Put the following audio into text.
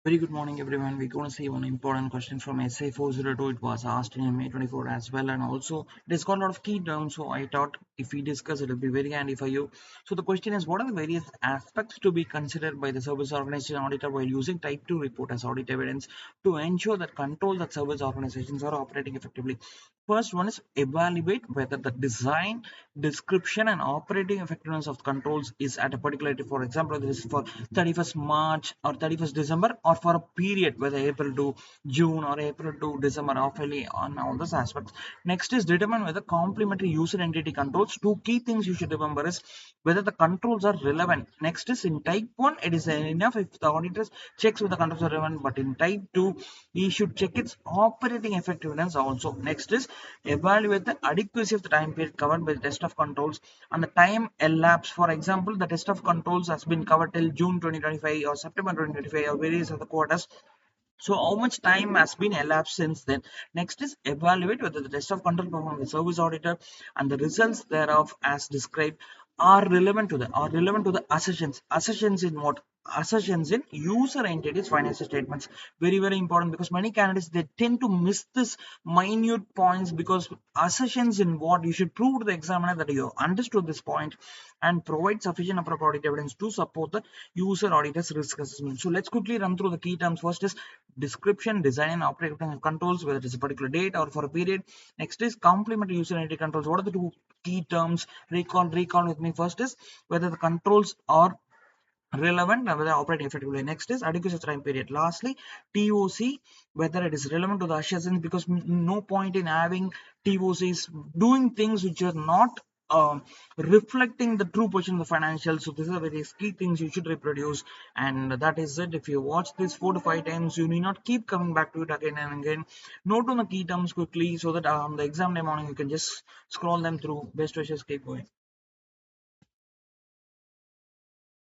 Very good morning, everyone. We're going to see one important question from SA 402. It was asked in May 24 as well, and also it has got a lot of key terms. So I thought if we discuss it, will be very handy for you. So the question is, what are the various aspects to be considered by the service organization auditor while using Type 2 report as audit evidence to ensure that controls that service organizations are operating effectively? First one is evaluate whether the design, description, and operating effectiveness of controls is at a particular date. For example, this is for 31st March or 31st December, or for a period whether April to June or April to December, awfully on all those aspects. Next is determine whether complementary user entity controls. Two key things you should remember is whether the controls are relevant. Next is in type 1, it is enough if the auditors checks whether the controls are relevant, but in type 2, he should check its operating effectiveness also. Next is evaluate the adequacy of the time period covered by the test of controls and the time elapsed. For example, the test of controls has been covered till June 2025 or September 2025 or various other quarters. So how much time has been elapsed since then? Next is evaluate whether the test of control performed by the service auditor and the results thereof as described are relevant to the assertions in what? Assertions in user entities financial statements. Very important, because many candidates they tend to miss this minute points, because assertions in what? You should prove to the examiner that you understood this point and provide sufficient appropriate evidence to support the user auditor's risk assessment. So let's quickly run through the key terms. First is description, design, and operating controls, whether it is a particular date or for a period. Next is complementary user entity controls. What are the two key terms? Recall with me. First is whether the controls are relevant and whether operating effectively. Next is adequacy of time period. Lastly, TOC, whether it is relevant to the assurance, because no point in having TOCs doing things which are not reflecting the true position of the financials. So these are various key things you should reproduce, and that is it. If you watch this 4 to 5 times, you need not keep coming back to it again and again. Note on the key terms quickly so that the exam day morning you can just scroll them through. Best wishes, keep going.